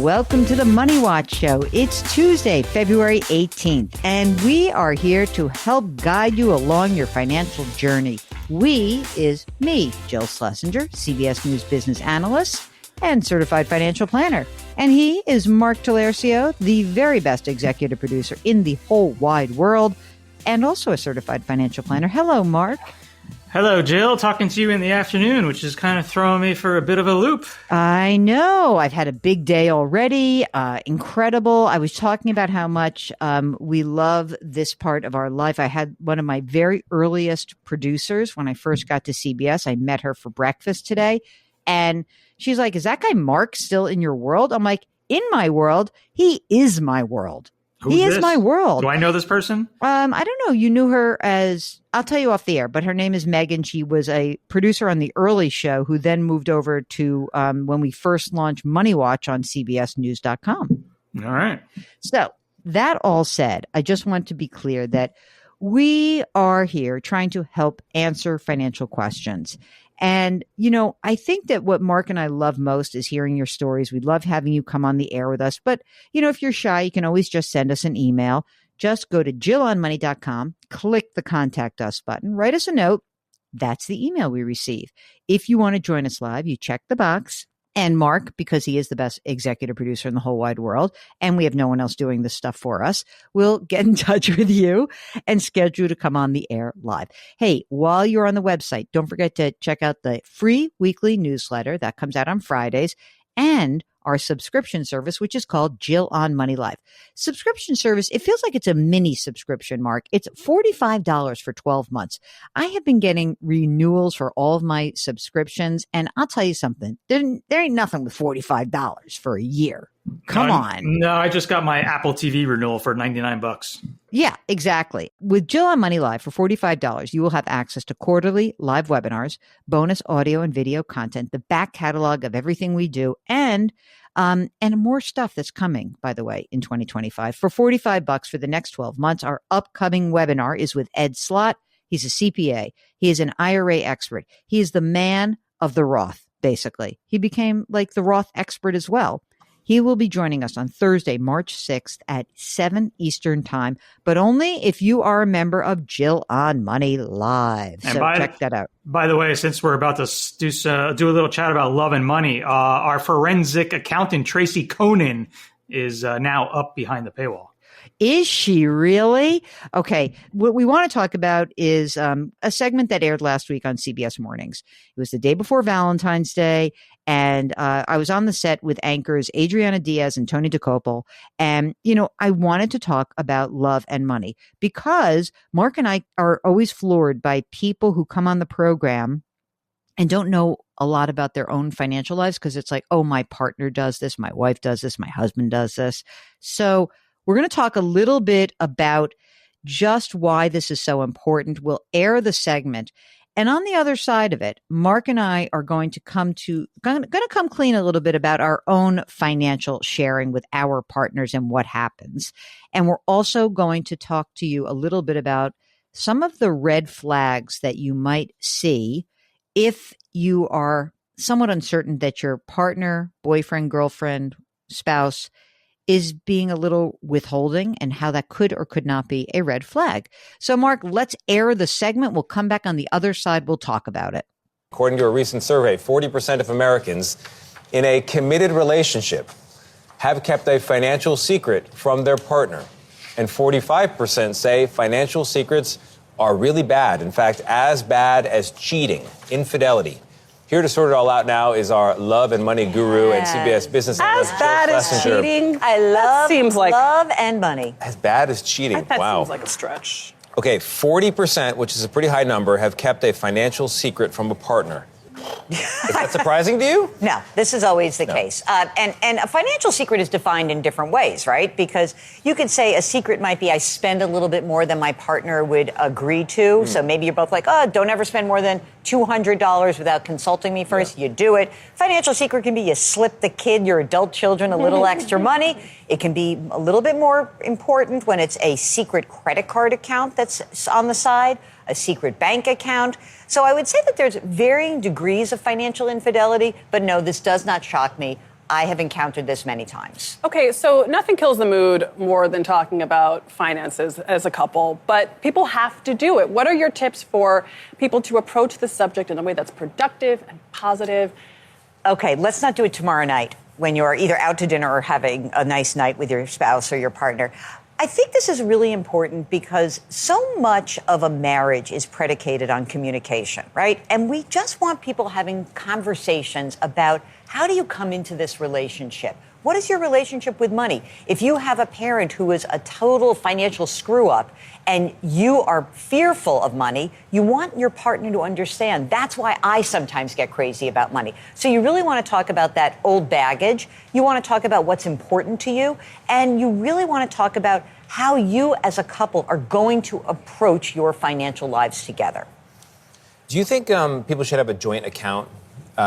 welcome to the Money Watch Show. It's Tuesday, February 18th, and we are here to help guide you along your financial journey. We is me, Jill Schlesinger, CBS News business analyst and certified financial planner. And he is Mark Talercio, the very best executive producer in the whole wide world, and also a certified financial planner. Hello, Mark. Hello, Jill. Talking to you in the afternoon, which is kind of throwing me for a bit of a loop. I know. I've had a big day already. Incredible. I was talking about how much we love this part of our life. I had one of my very earliest producers when I first got to CBS. I met her for breakfast today. And she's like, is that guy Mark still in your world? I'm like, in my world? He is my world. He is my world. Do I know this person? I don't know. You knew her as, I'll tell you off the air, but her name is Megan. She was a producer on the early show who then moved over to when we first launched Money Watch on CBSNews.com. All right. So that all said, I just want to be clear that we are here trying to help answer financial questions. And, you know, I think that what Mark and I love most is hearing your stories. We love having you come on the air with us. But, you know, if you're shy, you can always just send us an email. Just go to jillonmoney.com, click the contact us button, write us a note. That's the email we receive. If you want to join us live, you check the box. And Mark, because he is the best executive producer in the whole wide world, and we have no one else doing this stuff for us, we'll get in touch with you and schedule you to come on the air live. Hey, while you're on the website, don't forget to check out the free weekly newsletter that comes out on Fridays and our subscription service, which is called Jill on Money Live. Subscription service, it feels like it's a mini subscription, Mark. It's $45 for 12 months. I have been getting renewals for all of my subscriptions, and I'll tell you something. There ain't nothing with $45 for a year. Come on. No, I just got my Apple TV renewal for $99. Yeah, exactly. With Jill on Money Live for $45, you will have access to quarterly live webinars, bonus audio and video content, the back catalog of everything we do, and more stuff that's coming, by the way, in 2025. For $45 for the next 12 months, our upcoming webinar is with Ed Slott. He's a CPA. He is an IRA expert. He is the man of the Roth, basically. He became like the Roth expert as well. He will be joining us on Thursday, March 6th at 7 Eastern Time, but only if you are a member of Jill on Money Live. So check that out. By the way, since we're about to do a little chat about love and money, our forensic accountant, Tracy Conan, is now up behind the paywall. Is she really? Okay. What we want to talk about is a segment that aired last week on CBS Mornings. It was the day before Valentine's Day. And I was on the set with anchors Adriana Diaz and Tony DeCopel. And, you know, I wanted to talk about love and money because Mark and I are always floored by people who come on the program and don't know a lot about their own financial lives because it's like, oh, my partner does this, my wife does this, my husband does this. So we're going to talk a little bit about just why this is so important. We'll air the segment. And on the other side of it, Mark and I are going to come clean a little bit about our own financial sharing with our partners and what happens. And we're also going to talk to you a little bit about some of the red flags that you might see if you are somewhat uncertain that your partner, boyfriend, girlfriend, spouse is being a little withholding and how that could or could not be a red flag. So, Mark, let's air the segment. We'll come back on the other side. We'll talk about it. According to a recent survey, 40% of Americans in a committed relationship have kept a financial secret from their partner. And 45% say financial secrets are really bad. In fact, as bad as cheating, infidelity. Here to sort it all out now is our love and money guru and CBS business analyst, As bad as cheating? I love seems like love and money. As bad as cheating. That Wow. seems like a stretch. Okay, 40%, which is a pretty high number, have kept a financial secret from a partner. Is that surprising to you? No, this is always the case. And a financial secret is defined in different ways, right? Because you could say a secret might be I spend a little bit more than my partner would agree to. So maybe you're both like, oh, don't ever spend more than $200 without consulting me first. You do it. Financial secret can be you slip the kid, your adult children, a little extra money. It can be a little bit more important when it's a secret credit card account that's on the side, a secret bank account. So I would say that there's varying degrees of financial infidelity, but no, this does not shock me. I have encountered this many times. Okay, so nothing kills the mood more than talking about finances as a couple, but people have to do it. What are your tips for people to approach the subject in a way that's productive and positive? Okay, let's not do it tomorrow night when you're either out to dinner or having a nice night with your spouse or your partner. I think this is really important because so much of a marriage is predicated on communication, right? And we just want people having conversations about how do you come into this relationship? What is your relationship with money? If you have a parent who is a total financial screw up and you are fearful of money, you want your partner to understand. That's why I sometimes get crazy about money. So you really want to talk about that old baggage. You want to talk about what's important to you. And you really want to talk about how you as a couple are going to approach your financial lives together. Do you think people should have a joint account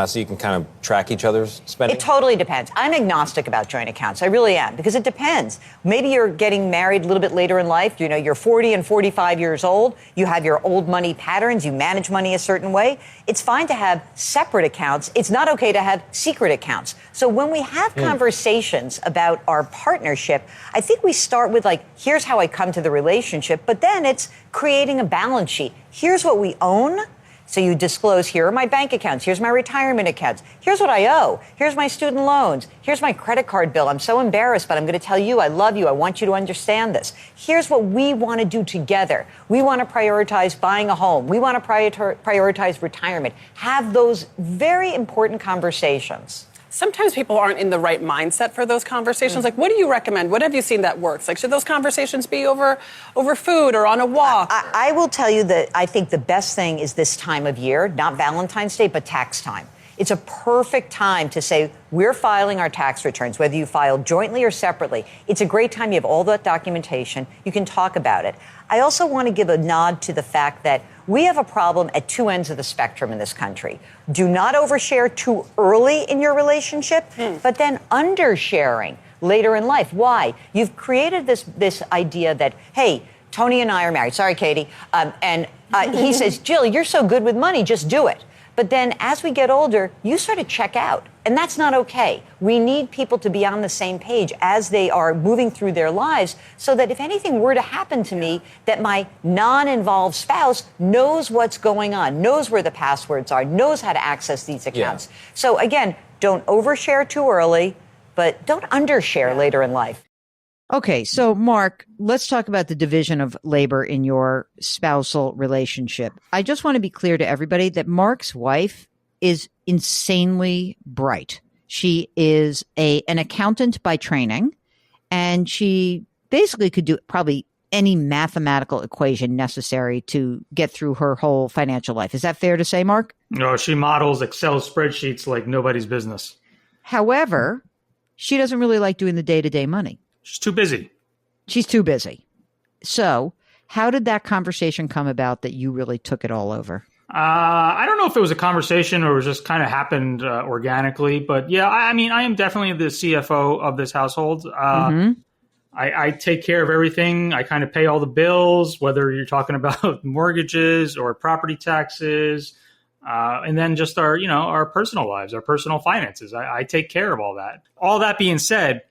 so you can kind of track each other's spending? It totally depends. I'm agnostic about joint accounts. I really am, because it depends. Maybe you're getting married a little bit later in life. You know, you're 40 and 45 years old. You have your old money patterns. You manage money a certain way. It's fine to have separate accounts. It's not okay to have secret accounts. So when we have conversations about our partnership, I think we start with like, here's how I come to the relationship, but then it's creating a balance sheet. Here's what we own. So you disclose, here are my bank accounts, here's my retirement accounts, here's what I owe, here's my student loans, here's my credit card bill. I'm so embarrassed, but I'm going to tell you I love you. I want you to understand this. Here's what we want to do together. We want to prioritize buying a home. We want to prioritize retirement. Have those very important conversations. Sometimes people aren't in the right mindset for those conversations. Like, what do you recommend? What have you seen that works? Like, should those conversations be over food or on a walk? I will tell you that I think the best thing is this time of year, not Valentine's Day, but tax time. It's a perfect time to say, we're filing our tax returns, whether you file jointly or separately. It's a great time. You have all that documentation. You can talk about it. I also want to give a nod to the fact that we have a problem at two ends of the spectrum in this country. Do not overshare too early in your relationship, but then undersharing later in life. Why? You've created this idea that, hey, Tony and I are married. Sorry, Katie. He says, Jill, you're so good with money, just do it. But then as we get older, you sort of check out. And that's not okay. We need people to be on the same page as they are moving through their lives so that if anything were to happen to me, that my non-involved spouse knows what's going on, knows where the passwords are, knows how to access these accounts. Yeah. So again, don't overshare too early, but don't undershare later in life. Okay, so Mark, let's talk about the division of labor in your spousal relationship. I just want to be clear to everybody that Mark's wife is insanely bright. She is an accountant by training, and she basically could do probably any mathematical equation necessary to get through her whole financial life. Is that fair to say, Mark? No, she models Excel spreadsheets like nobody's business. However, she doesn't really like doing the day-to-day money. She's too busy. She's too busy. So how did that conversation come about that you really took it all over? I don't know if it was a conversation or it was just kind of happened organically. But yeah, I mean, I am definitely the CFO of this household. I take care of everything. I kind of pay all the bills, whether you're talking about mortgages or property taxes. And then just our personal lives, our personal finances. I take care of all that. All that being said,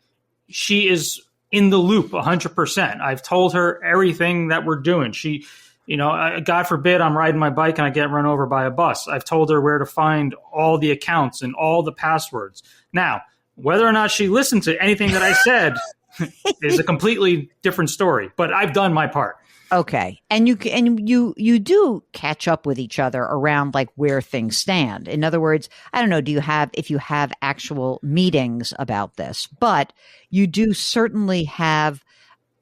she is in the loop 100%. I've told her everything that we're doing. She, God forbid I'm riding my bike and I get run over by a bus. I've told her where to find all the accounts and all the passwords. Now, whether or not she listened to anything that I said is a completely different story, but I've done my part. Okay. And you do catch up with each other around like where things stand. In other words, I don't know, if you have actual meetings about this, but you do certainly have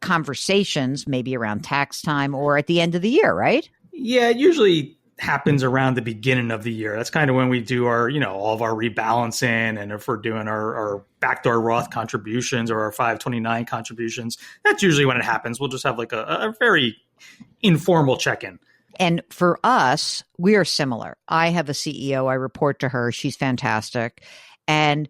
conversations maybe around tax time or at the end of the year, right? Yeah, it usually happens around the beginning of the year. That's kind of when we do our, all of our rebalancing, and if we're doing our backdoor Roth contributions or our 529 contributions, that's usually when it happens. We'll just have like a very informal check-in. And for us, we are similar. I have a CEO. I report to her. She's fantastic. And,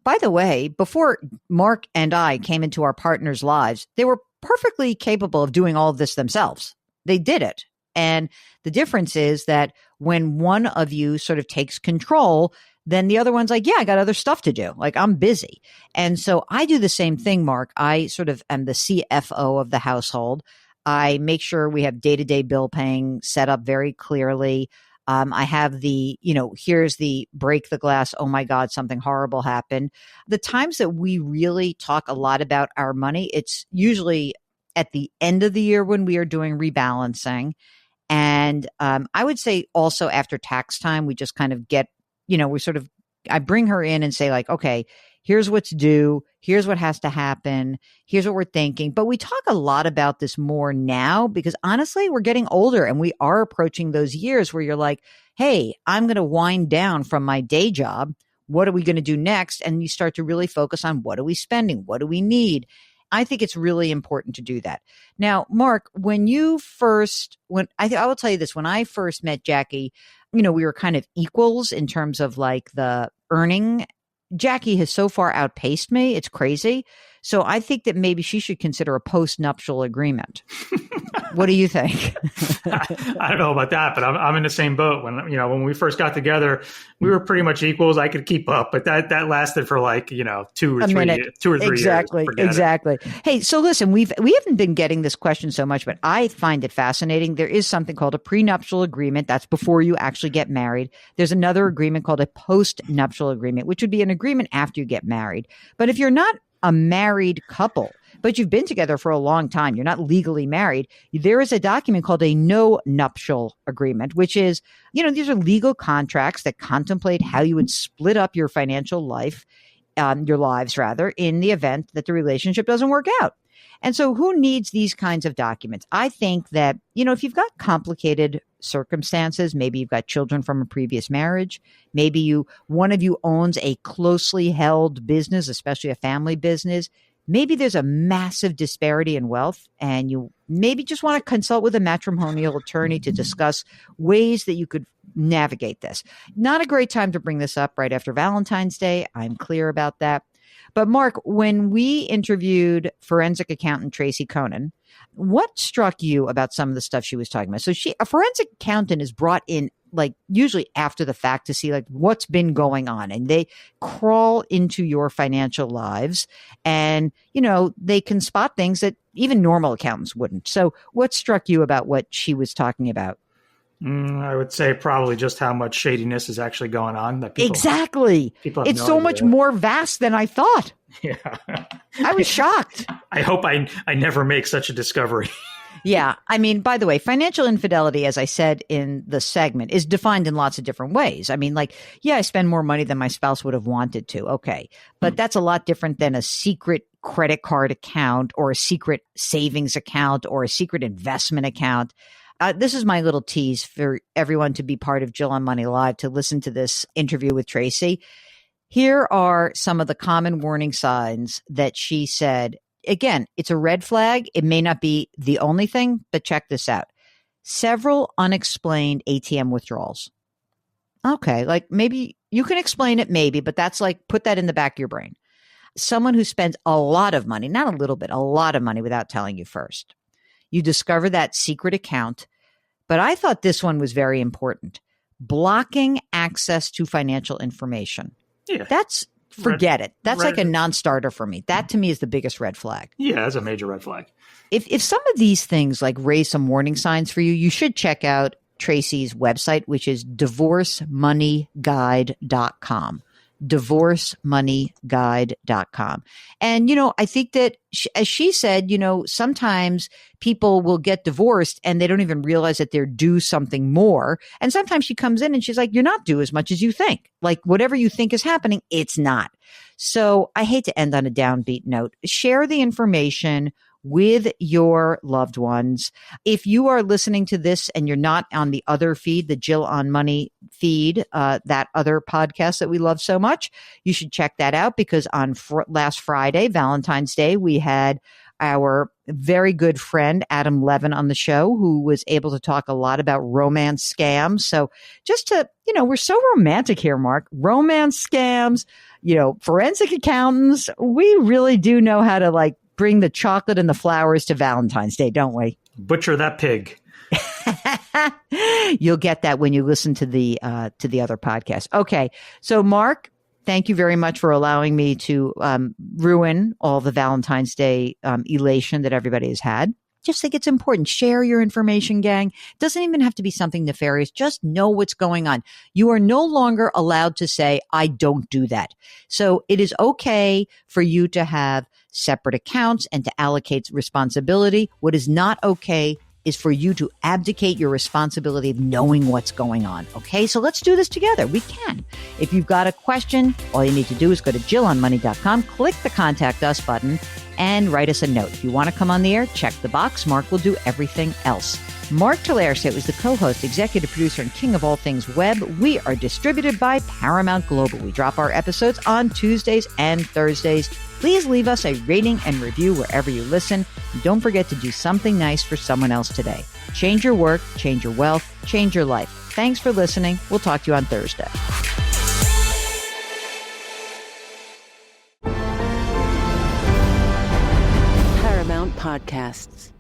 by the way, before Mark and I came into our partners' lives, they were perfectly capable of doing all of this themselves. They did it. And the difference is that when one of you sort of takes control, then the other one's like, yeah, I got other stuff to do. Like, I'm busy. And so I do the same thing, Mark. I sort of am the CFO of the household. I make sure we have day-to-day bill paying set up very clearly. I have the, here's the break the glass. Oh my God, something horrible happened. The times that we really talk a lot about our money, it's usually at the end of the year when we are doing rebalancing. And I would say also after tax time, we just kind of get, I bring her in and say like, okay, here's what's due. Here's what has to happen. Here's what we're thinking. But we talk a lot about this more now because honestly, we're getting older and we are approaching those years where you're like, hey, I'm going to wind down from my day job. What are we going to do next? And you start to really focus on what are we spending? What do we need? I think it's really important to do that. Now, Mark, I will tell you this, when I first met Jackie, we were kind of equals in terms of like the earning. Jackie has so far outpaced me. It's crazy. So I think that maybe she should consider a post-nuptial agreement. What do you think? I don't know about that, but I'm in the same boat. When we first got together, we were pretty much equals. I could keep up, but that lasted for like, 2 or 3 years. Exactly. Hey, so listen, we haven't been getting this question so much, but I find it fascinating. There is something called a prenuptial agreement. That's before you actually get married. There's another agreement called a post-nuptial agreement, which would be an agreement after you get married. But if you're not a married couple, but you've been together for a long time, you're not legally married, there is a document called a no nuptial agreement, which is, these are legal contracts that contemplate how you would split up your financial life, your lives rather, in the event that the relationship doesn't work out. And so who needs these kinds of documents? I think that, if you've got complicated circumstances, maybe you've got children from a previous marriage, maybe one of you owns a closely held business, especially a family business, maybe there's a massive disparity in wealth and you maybe just want to consult with a matrimonial attorney to discuss ways that you could navigate this. Not a great time to bring this up right after Valentine's Day. I'm clear about that. But Mark, when we interviewed forensic accountant Tracy Conan, what struck you about some of the stuff she was talking about? So a forensic accountant is brought in like usually after the fact to see like what's been going on, and they crawl into your financial lives and, they can spot things that even normal accountants wouldn't. So what struck you about what she was talking about? I would say probably just how much shadiness is actually going on. Exactly. It's so much more vast than I thought. Yeah. I was shocked. I hope I never make such a discovery. Yeah. I mean, by the way, financial infidelity, as I said in the segment, is defined in lots of different ways. I mean, like, yeah, I spend more money than my spouse would have wanted to. Okay. But that's a lot different than a secret credit card account or a secret savings account or a secret investment account. This is my little tease for everyone to be part of Jill on Money Live, to listen to this interview with Tracy. Here are some of the common warning signs that she said. Again, it's a red flag. It may not be the only thing, but check this out. Several unexplained ATM withdrawals. Okay, like maybe you can explain it, maybe, but that's like, put that in the back of your brain. Someone who spends a lot of money, not a little bit, a lot of money without telling you first. You discover that secret account. But I thought this one was very important. Blocking access to financial information. Yeah. Forget it. That's like a non-starter for me. That to me is the biggest red flag. Yeah, that's a major red flag. If some of these things like raise some warning signs for you, you should check out Tracy's website, which is divorcemoneyguide.com. divorcemoneyguide.com. And, I think that, as she said, sometimes people will get divorced and they don't even realize that they're due something more. And sometimes she comes in and she's like, you're not due as much as you think. Like whatever you think is happening, it's not. So I hate to end on a downbeat note. Share the information with your loved ones. If you are listening to this and you're not on the other feed, the Jill on Money feed, that other podcast that we love so much, you should check that out, because on last Friday, Valentine's Day, we had our very good friend Adam Levin on the show, who was able to talk a lot about romance scams. So just to, we're so romantic here, Mark. Romance scams, forensic accountants. We really do know how to bring the chocolate and the flowers to Valentine's Day, don't we? Butcher that pig. You'll get that when you listen to the other podcast. Okay. So Mark, thank you very much for allowing me to ruin all the Valentine's Day elation that everybody has had. Just think it's important. Share your information, gang. It doesn't even have to be something nefarious. Just know what's going on. You are no longer allowed to say, I don't do that. So it is okay for you to have separate accounts and to allocate responsibility. What is not okay is for you to abdicate your responsibility of knowing what's going on. Okay, so let's do this together. We can. If you've got a question, all you need to do is go to JillOnMoney.com, click the Contact Us button, and write us a note. If you want to come on the air, check the box. Mark will do everything else. Mark Talercet was the co-host, executive producer, and king of all things web. We are distributed by Paramount Global. We drop our episodes on Tuesdays and Thursdays. Please leave us a rating and review wherever you listen. And don't forget to do something nice for someone else today. Change your work, change your wealth, change your life. Thanks for listening. We'll talk to you on Thursday. Paramount Podcasts.